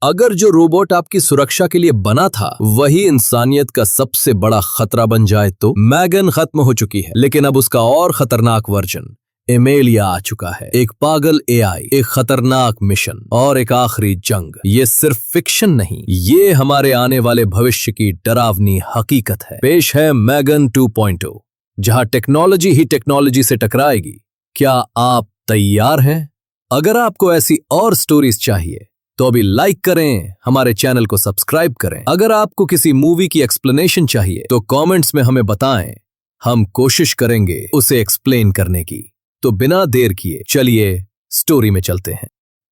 अगर जो रोबोट आपकी सुरक्षा के लिए बना था वही इंसानियत का सबसे बड़ा खतरा बन जाए तो मैगन खत्म हो चुकी है, लेकिन अब उसका और खतरनाक वर्जन एमेलिया आ चुका है। एक पागल एआई, एक खतरनाक मिशन और एक आखिरी जंग। ये सिर्फ फिक्शन नहीं, ये हमारे आने वाले भविष्य की डरावनी हकीकत है। पेश है मैगन 2.0, जहां टेक्नोलॉजी ही टेक्नोलॉजी से टकराएगी। क्या आप तैयार हैं? अगर आपको ऐसी और स्टोरीज चाहिए तो अभी लाइक करें, हमारे चैनल को सब्सक्राइब करें। अगर आपको किसी मूवी की एक्सप्लेनेशन चाहिए तो कमेंट्स में हमें बताएं, हम कोशिश करेंगे उसे एक्सप्लेन करने की। तो बिना देर किए चलिए स्टोरी में चलते हैं।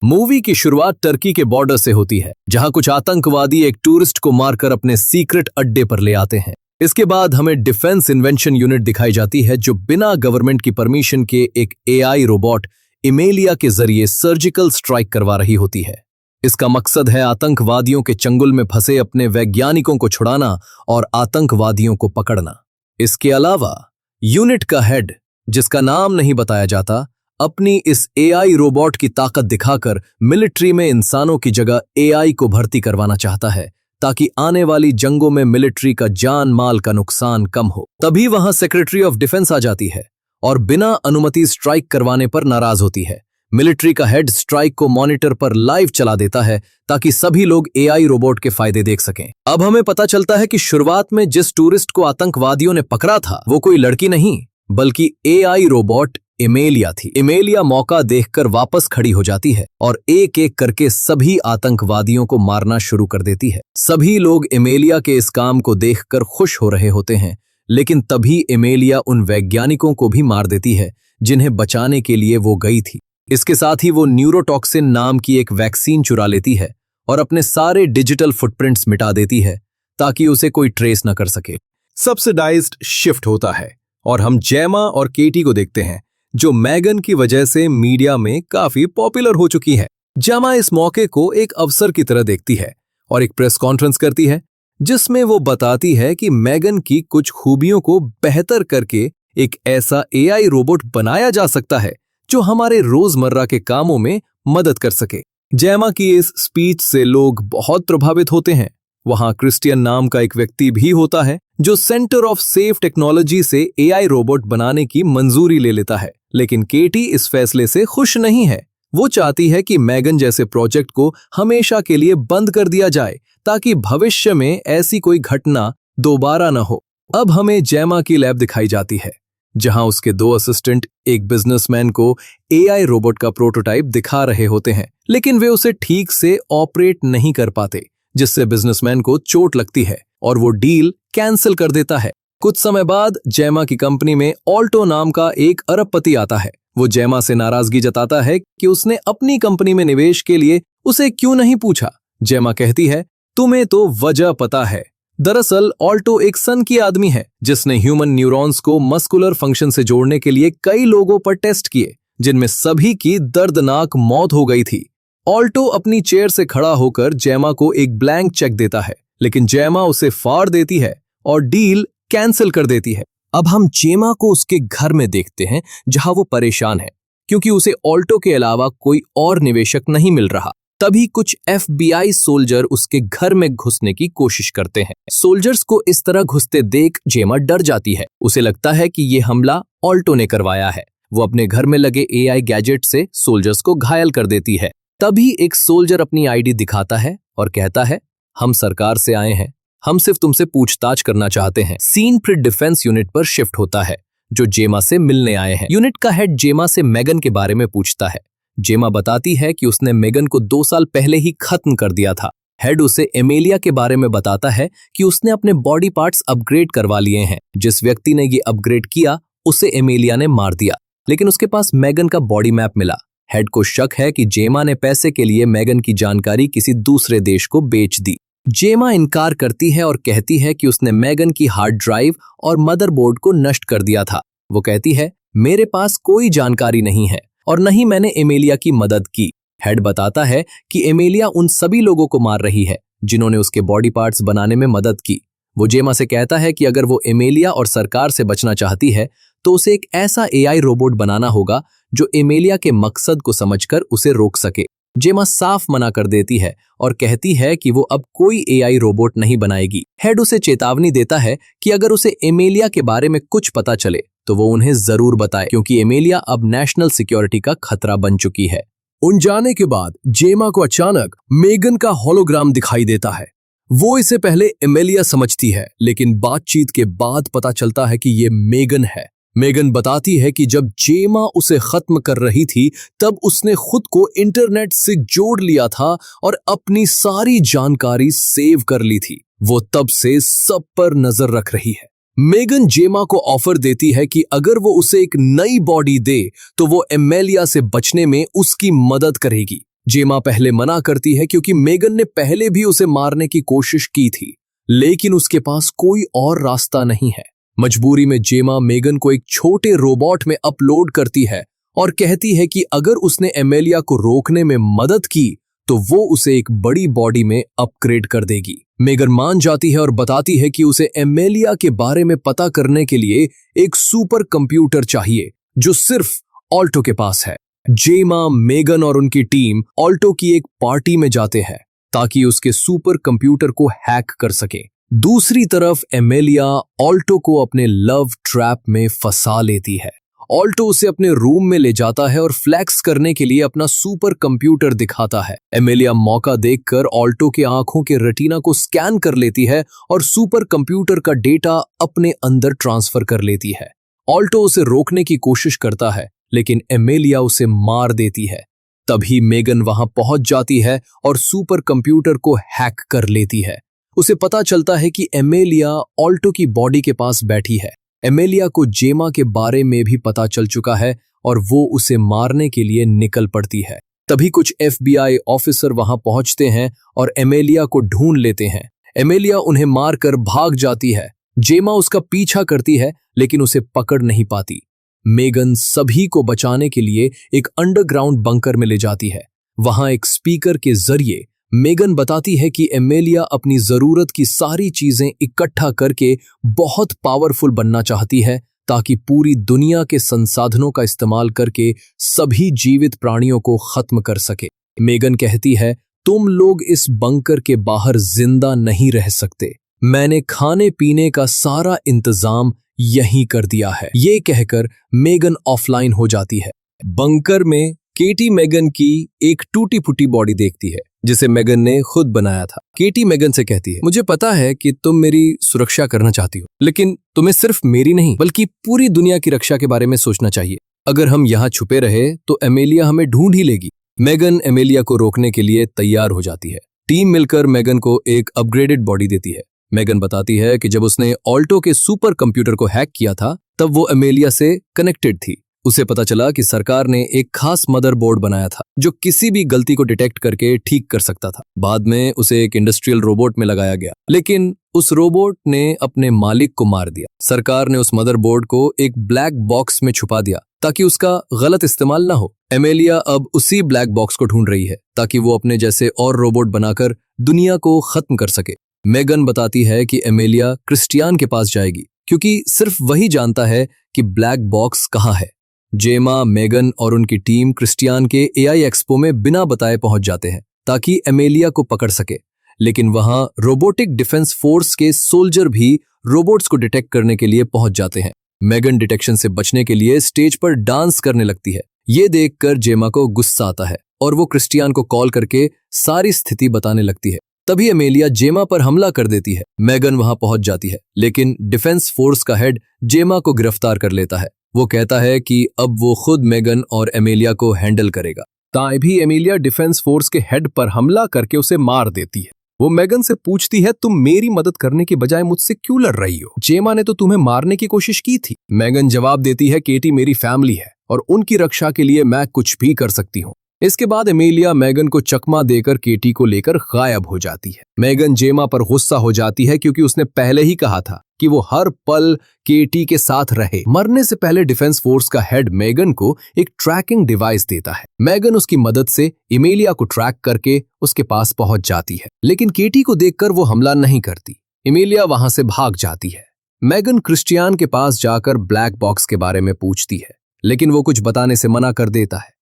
मूवी की शुरुआत टर्की के बॉर्डर से होती है, जहां कुछ आतंकवादी एक टूरिस्ट को मारकर अपने सीक्रेट अड्डे पर ले आते हैं। इसके बाद हमें डिफेंस इन्वेंशन यूनिट दिखाई जाती है, जो बिना गवर्नमेंट की परमिशन के एक एआई रोबोट एमेलिया के जरिए सर्जिकल स्ट्राइक करवा रही होती है। इसका मकसद है आतंकवादियों के चंगुल में फंसे अपने वैज्ञानिकों को छुड़ाना और आतंकवादियों को पकड़ना। इसके अलावा यूनिट का हेड, जिसका नाम नहीं बताया जाता, अपनी इस एआई रोबोट की ताकत दिखाकर मिलिट्री में इंसानों की जगह एआई को भर्ती करवाना चाहता है, ताकि आने वाली जंगों में मिलिट्री का जान माल का नुकसान कम हो। तभी वहां सेक्रेटरी ऑफ डिफेंस आ जाती है और बिना अनुमति स्ट्राइक करवाने पर नाराज होती है। मिलिट्री का हेड स्ट्राइक को मॉनिटर पर लाइव चला देता है ताकि सभी लोग एआई रोबोट के फायदे देख सकें। अब हमें पता चलता है कि शुरुआत में जिस टूरिस्ट को आतंकवादियों ने पकड़ा था वो कोई लड़की नहीं बल्कि एआई रोबोट एमेलिया थी। एमेलिया मौका देखकर वापस खड़ी हो जाती है और एक एक करके सभी आतंकवादियों को मारना शुरू कर देती है। सभी लोग एमेलिया के इस काम को देखकर खुश हो रहे होते हैं, लेकिन तभी एमेलिया उन वैज्ञानिकों को भी मार देती है जिन्हें बचाने के लिए वो गई थी। इसके साथ ही वो न्यूरोटॉक्सिन नाम की एक वैक्सीन चुरा लेती है और अपने सारे डिजिटल फुटप्रिंट्स मिटा देती है ताकि उसे कोई ट्रेस न कर सके। सब्सिडाइज्ड शिफ्ट होता है और हम जेमा और केटी को देखते हैं, जो मैगन की वजह से मीडिया में काफी पॉपुलर हो चुकी है। जेमा इस मौके को एक अवसर की तरह देखती है और एक प्रेस कॉन्फ्रेंस करती है, जिसमें वो बताती है कि मैगन की कुछ खूबियों को बेहतर करके एक ऐसा एआई रोबोट बनाया जा सकता है जो हमारे रोजमर्रा के कामों में मदद कर सके। जेमा की इस स्पीच से लोग बहुत प्रभावित होते हैं। वहां क्रिस्टियन नाम का एक व्यक्ति भी होता है जो सेंटर ऑफ सेफ टेक्नोलॉजी से एआई रोबोट बनाने की मंजूरी ले लेता है। लेकिन केटी इस फैसले से खुश नहीं है। वो चाहती है कि मैगन जैसे प्रोजेक्ट को हमेशा के लिए बंद कर दिया जाए ताकि भविष्य में ऐसी कोई घटना दोबारा न हो। अब हमें जेमा की लैब दिखाई जाती है, जहां उसके 2 असिस्टेंट एक बिजनेसमैन को एआई रोबोट का प्रोटोटाइप दिखा रहे होते हैं, लेकिन वे उसे ठीक से ऑपरेट नहीं कर पाते, जिससे बिजनेसमैन को चोट लगती है और वो डील कैंसिल कर देता है। कुछ समय बाद जेमा की कंपनी में ऑल्टो नाम का एक अरबपति आता है। वो जेमा से नाराजगी जताता है कि उसने अपनी कंपनी में निवेश के लिए उसे क्यों नहीं पूछा। जेमा कहती है, तुम्हें तो वजह पता है। दरअसल ऑल्टो एक सन की आदमी है जिसने ह्यूमन न्यूरॉन्स को मस्कुलर फंक्शन से जोड़ने के लिए कई लोगों पर टेस्ट किए, जिनमें सभी की दर्दनाक मौत हो गई थी। ऑल्टो अपनी चेयर से खड़ा होकर जेमा को एक ब्लैंक चेक देता है, लेकिन जेमा उसे फाड़ देती है और डील कैंसिल कर देती है। अब हम जेमा को उसके घर में देखते हैं, जहां वो परेशान है क्योंकि उसे ऑल्टो के अलावा कोई और निवेशक नहीं मिल रहा। तभी कुछ एफबीआई सोल्जर उसके घर में घुसने की कोशिश करते हैं। सोल्जर्स को इस तरह घुसते देख जेमा डर जाती है। उसे लगता है कि ये हमला ऑल्टो ने करवाया है। वो अपने घर में लगे एआई गैजेट से सोल्जर्स को घायल कर देती है। तभी एक सोल्जर अपनी आईडी दिखाता है और कहता है, हम सरकार से आए हैं, हम सिर्फ तुमसे पूछताछ करना चाहते हैं। सीन फिर डिफेंस यूनिट पर शिफ्ट होता है, जो जेमा से मिलने आए हैं। यूनिट का हेड जेमा से मैगन के बारे में पूछता है। जेमा बताती है कि उसने मैगन को 2 साल पहले ही खत्म कर दिया था। हेड उसे एमेलिया के बारे में बताता है कि उसने अपने बॉडी पार्ट्स अपग्रेड करवा लिए हैं। जिस व्यक्ति ने ये अपग्रेड किया उसे एमेलिया ने मार दिया, लेकिन उसके पास मैगन का बॉडी मैप मिला। हेड को शक है कि जेमा ने पैसे के लिए मैगन की जानकारी किसी दूसरे देश को बेच दी। जेमा इनकार करती है और कहती है कि उसने मैगन की हार्ड ड्राइव और मदरबोर्ड को नष्ट कर दिया था। वो कहती है, मेरे पास कोई जानकारी नहीं है और न ही मैंने एमेलिया की मदद की। हेड बताता है कि एमेलिया उन सभी लोगों को मार रही है जिन्होंने उसके बॉडी पार्ट्स बनाने में मदद की। वो जेमा से कहता है कि अगर वो एमेलिया और सरकार से बचना चाहती है तो उसे एक ऐसा एआई रोबोट बनाना होगा जो एमेलिया के मकसद को समझकर उसे रोक सके। जेमा साफ मना कर देती है और कहती है कि वो अब कोई एआई रोबोट नहीं बनाएगी। हेड उसे चेतावनी देता है कि अगर उसे एमेलिया के बारे में कुछ पता चले तो वो उन्हें जरूर बताए, क्योंकि एमेलिया अब नेशनल सिक्योरिटी का खतरा बन चुकी है। उन जाने के बाद जेमा को अचानक मेगन का होलोग्राम दिखाई देता है। वो इसे पहले एमेलिया समझती है, लेकिन बातचीत के बाद पता चलता है कि ये मेगन है। मेगन बताती है कि जब जेमा उसे खत्म कर रही थी तब उसने खुद को इंटरनेट से जोड़ लिया था और अपनी सारी जानकारी सेव कर ली थी। वो तब से सब पर नजर रख रही है। मेगन जेमा को ऑफर देती है कि अगर वो उसे एक नई बॉडी दे तो वो एमेलिया से बचने में उसकी मदद करेगी। जेमा पहले मना करती है क्योंकि मेगन ने पहले भी उसे मारने की कोशिश की थी, लेकिन उसके पास कोई और रास्ता नहीं है। मजबूरी में जेमा मेगन को एक छोटे रोबोट में अपलोड करती है और कहती है कि अगर उसने एमेलिया को रोकने में मदद की तो वो उसे एक बड़ी बॉडी में अपग्रेड कर देगी। मेगन मान जाती है और बताती है कि उसे एमेलिया के बारे में पता करने के लिए एक सुपर कंप्यूटर चाहिए जो सिर्फ ऑल्टो के पास है। जेमा, मेगन और उनकी टीम ऑल्टो की एक पार्टी में जाते हैं ताकि उसके सुपर कंप्यूटर को हैक कर सके। दूसरी तरफ एमेलिया ऑल्टो को अपने लव ट्रैप में फंसा लेती है। ऑल्टो उसे अपने रूम में ले जाता है और फ्लैक्स करने के लिए अपना सुपर कंप्यूटर दिखाता है। एमेलिया मौका देखकर ऑल्टो के आंखों के रेटिना को स्कैन कर लेती है और सुपर कंप्यूटर का डेटा अपने अंदर ट्रांसफर कर लेती है। ऑल्टो उसे रोकने की कोशिश करता है, लेकिन एमेलिया उसे मार देती है। तभी मेगन वहां पहुंच जाती है और सुपर कंप्यूटर को हैक कर लेती है। उसे पता चलता है कि एमेलिया ऑल्टो की बॉडी के पास बैठी है। एमेलिया को जेमा के बारे में भी पता चल चुका है और वो उसे मारने के लिए निकल पड़ती है। तभी कुछ FBI ऑफिसर वहां पहुंचते हैं और एमेलिया को ढूंढ लेते हैं। एमेलिया उन्हें मारकर भाग जाती है। जेमा उसका पीछा करती है लेकिन उसे पकड़ नहीं पाती। मेगन सभी को बचाने के लिए एक अंडरग्राउंड बंकर में ले जाती है। वहां एक स्पीकर के जरिए मेगन बताती है कि एमेलिया अपनी जरूरत की सारी चीजें इकट्ठा करके बहुत पावरफुल बनना चाहती है ताकि पूरी दुनिया के संसाधनों का इस्तेमाल करके सभी जीवित प्राणियों को खत्म कर सके। मेगन कहती है, तुम लोग इस बंकर के बाहर जिंदा नहीं रह सकते। मैंने खाने पीने का सारा इंतजाम यहीं कर दिया है। ये कहकर मेगन ऑफलाइन हो जाती है। बंकर में केटी मेगन की एक टूटी फूटी बॉडी देखती है जिसे मेगन ने खुद बनाया था। केटी मेगन से कहती है, मुझे पता है कि तुम मेरी सुरक्षा करना चाहती हो, लेकिन तुम्हें सिर्फ मेरी नहीं बल्कि पूरी दुनिया की रक्षा के बारे में सोचना चाहिए। अगर हम यहाँ छुपे रहे तो एमेलिया हमें ढूंढ ही लेगी। मेगन एमेलिया को रोकने के लिए तैयार हो जाती है। टीम मिलकर मेगन को एक अपग्रेडेड बॉडी देती है। मेगन बताती है कि जब उसने ऑल्टो के सुपर कंप्यूटर को हैक किया था तब वो एमेलिया से कनेक्टेड थी। उसे पता चला कि सरकार ने एक खास मदरबोर्ड बनाया था जो किसी भी गलती को डिटेक्ट करके ठीक कर सकता था। बाद में उसे एक इंडस्ट्रियल रोबोट में लगाया गया, लेकिन उस रोबोट ने अपने मालिक को मार दिया। सरकार ने उस मदरबोर्ड को एक ब्लैक बॉक्स में छुपा दिया ताकि उसका गलत इस्तेमाल ना हो। एमेलिया अब उसी ब्लैक बॉक्स को ढूंढ रही है ताकि वो अपने जैसे और रोबोट बनाकर दुनिया को खत्म कर सके। मेगन बताती है कि एमेलिया क्रिस्टियान के पास जाएगी क्योंकि सिर्फ वही जानता है कि ब्लैक बॉक्स कहाँ है। जेमा, मेगन और उनकी टीम क्रिस्टियान के AI एक्सपो में बिना बताए पहुंच जाते हैं ताकि एमेलिया को पकड़ सके, लेकिन वहां रोबोटिक डिफेंस फोर्स के सोल्जर भी रोबोट्स को डिटेक्ट करने के लिए पहुंच जाते हैं। मेगन डिटेक्शन से बचने के लिए स्टेज पर डांस करने लगती है। ये देखकर जेमा को गुस्सा आता है और वो क्रिस्टियान को कॉल करके सारी स्थिति बताने लगती है। तभी एमेलिया जेमा पर हमला कर देती है। मेगन वहां पहुंच जाती है, लेकिन डिफेंस फोर्स का हेड जेमा को गिरफ्तार कर लेता है। वो कहता है कि अब वो खुद मेगन और एमेलिया को हैंडल करेगा। तभी एमेलिया डिफेंस फोर्स के हेड पर हमला करके उसे मार देती है। वो मेगन से पूछती है, तुम मेरी मदद करने के बजाय मुझसे क्यों लड़ रही हो? जेमा ने तो तुम्हें मारने की कोशिश की थी। मेगन जवाब देती है, केटी मेरी फैमिली है और उनकी रक्षा के लिए मैं कुछ भी कर सकती हूँ। इसके बाद एमेलिया मेगन को चकमा देकर केटी को लेकर गायब हो जाती है। मेगन जेमा पर गुस्सा हो जाती है क्योंकि उसने पहले ही कहा था कि वो हर पल केटी के साथ रहे। मरने से पहले डिफेंस फोर्स का हेड मेगन को एक ट्रैकिंग डिवाइस देता है। मेगन उसकी मदद से एमेलिया को ट्रैक करके उसके पास पहुंच जाती है, लेकिन केटी को देखकर वो हमला नहीं करती। एमेलिया वहां से भाग जाती है। मेगन क्रिस्टियान के पास जाकर ब्लैक बॉक्स के बारे में पूछती है, लेकिन वो कुछ बताने से मना कर देता है।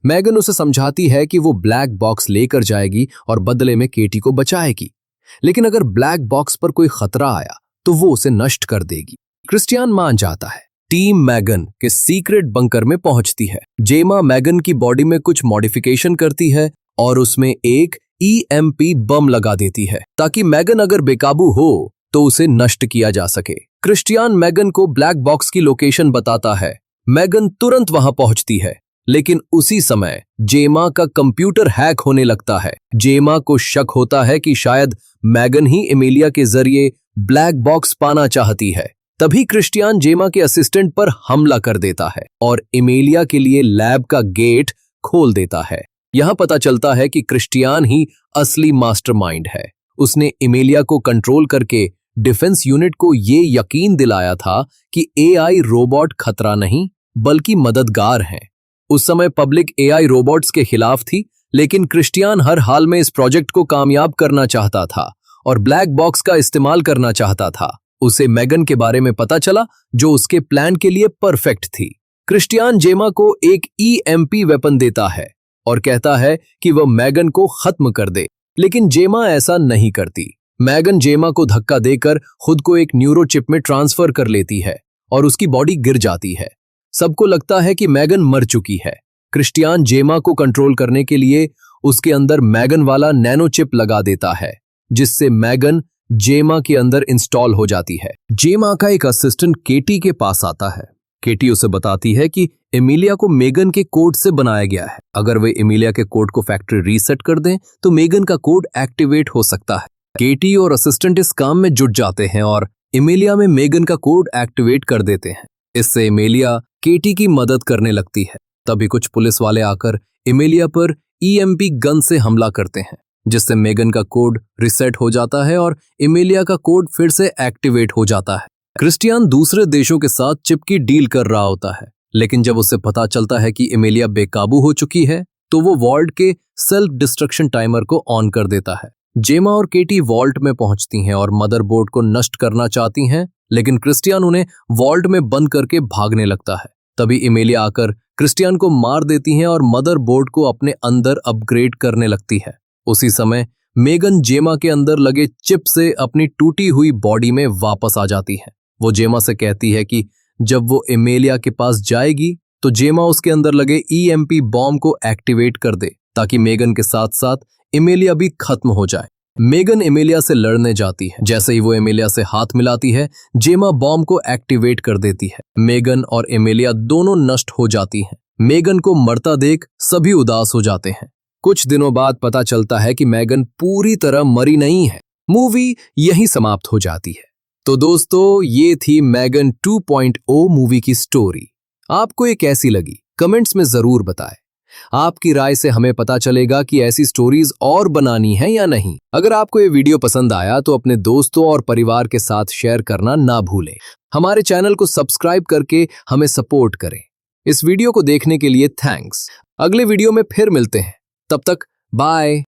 मैगन उसे समझाती है कि वो ब्लैक बॉक्स लेकर जाएगी और बदले में केटी को बचाएगी, लेकिन अगर ब्लैक बॉक्स पर कोई खतरा आया तो वो उसे नष्ट कर देगी। क्रिस्टियान मान जाता है। टीम मैगन के सीक्रेट बंकर में पहुंचती है। जेमा मैगन की बॉडी में कुछ मॉडिफिकेशन करती है और उसमें एक EMP बम लगा देती है ताकि मैगन अगर बेकाबू हो तो उसे नष्ट किया जा सके। क्रिस्टियान मैगन को ब्लैक बॉक्स की लोकेशन बताता है। मैगन तुरंत वहां पहुंचती है, लेकिन उसी समय जेमा का कंप्यूटर हैक होने लगता है। जेमा को शक होता है कि शायद मैगन ही एमेलिया के जरिए ब्लैक बॉक्स पाना चाहती है। तभी क्रिस्टियान जेमा के असिस्टेंट पर हमला कर देता है और एमेलिया के लिए लैब का गेट खोल देता है। यहां पता चलता है कि क्रिस्टियान ही असली मास्टरमाइंड है। उसने एमेलिया को कंट्रोल करके डिफेंस यूनिट को ये यकीन दिलाया था कि AI रोबोट खतरा नहीं बल्कि मददगार हैं। उस समय पब्लिक AI रोबोट्स के खिलाफ थी, लेकिन क्रिस्टियान हर हाल में इस प्रोजेक्ट को कामयाब करना चाहता था और ब्लैक बॉक्स का इस्तेमाल करना चाहता था। उसे मैगन के बारे में पता चला जो उसके प्लान के लिए परफेक्ट थी। क्रिस्टियान जेमा को एक EMP वेपन देता है और कहता है कि वह मैगन को खत्म कर दे, लेकिन जेमा ऐसा नहीं करती। मैगन जेमा को धक्का देकर खुद को एक न्यूरो चिप में ट्रांसफर कर लेती है और उसकी बॉडी गिर जाती है। सबको लगता है कि मैगन मर चुकी है। क्रिस्टियान जेमा को कंट्रोल करने के लिए उसके अंदर मैगन वाला नैनो चिप लगा देता है, जिससे मैगन जेमा के अंदर इंस्टॉल हो जाती है। जेमा का एक असिस्टेंट केटी के पास आता है। केटी उसे बताती है कि एमिलिया को मेगन के कोड से बनाया गया है। अगर वे एमिलिया के कोड को फैक्ट्री रीसेट कर दें तो मेगन का कोड एक्टिवेट हो सकता है। केटी और असिस्टेंट इस काम में जुट जाते हैं और एमिलिया में मेगन का कोड एक्टिवेट कर देते हैं। इससे एमिलिया केटी की मदद करने लगती है। तभी कुछ पुलिस वाले आकर एमिलिया पर EMP गन से हमला करते हैं, जिससे मेगन का कोड रिसेट हो जाता है और एमिलिया का कोड फिर से एक्टिवेट हो जाता है। क्रिस्टियान दूसरे देशों के साथ चिप की डील कर रहा होता है, लेकिन जब उसे पता चलता है कि एमिलिया बेकाबू हो चुकी है तो वो वॉल्ट के सेल्फ डिस्ट्रक्शन टाइमर को ऑन कर देता है। जेमा और केटी वॉल्ट में पहुंचती हैं और मदरबोर्ड को नष्ट करना चाहती हैं, लेकिन क्रिस्टियान उन्हें वॉल्ट में बंद करके भागने लगता है। तभी एमिलिया आकर क्रिस्टियान को मार देती हैं और मदरबोर्ड को अपने अंदर अपग्रेड करने लगती है। उसी समय मेगन जेमा के अंदर लगे चिप से अपनी टूटी हुई बॉडी में वापस आ जाती है। वो जेमा से कहती है कि जब वो एमेलिया के पास जाएगी तो जेमा उसके अंदर लगे EMP बॉम्ब को एक्टिवेट कर दे ताकि मेगन के साथ साथ एमेलिया भी खत्म हो जाए। मेगन एमेलिया से लड़ने जाती है। जैसे ही वो एमेलिया से हाथ मिलाती है, जेमा बॉम्ब को एक्टिवेट कर देती है। मेगन और एमेलिया दोनों नष्ट हो जाती हैं। मेगन को मरता देख सभी उदास हो जाते हैं। कुछ दिनों बाद पता चलता है कि मेगन पूरी तरह मरी नहीं है। मूवी यहीं समाप्त हो जाती है। तो दोस्तों, ये थी मेगन 2.0 मूवी की स्टोरी। आपको ये कैसी लगी? कमेंट्स में जरूर बताएं। आपकी राय से हमें पता चलेगा कि ऐसी स्टोरीज और बनानी है या नहीं। अगर आपको ये वीडियो पसंद आया तो अपने दोस्तों और परिवार के साथ शेयर करना ना भूलें। हमारे चैनल को सब्सक्राइब करके हमें सपोर्ट करें। इस वीडियो को देखने के लिए थैंक्स। अगले वीडियो में फिर मिलते हैं। तब तक बाय।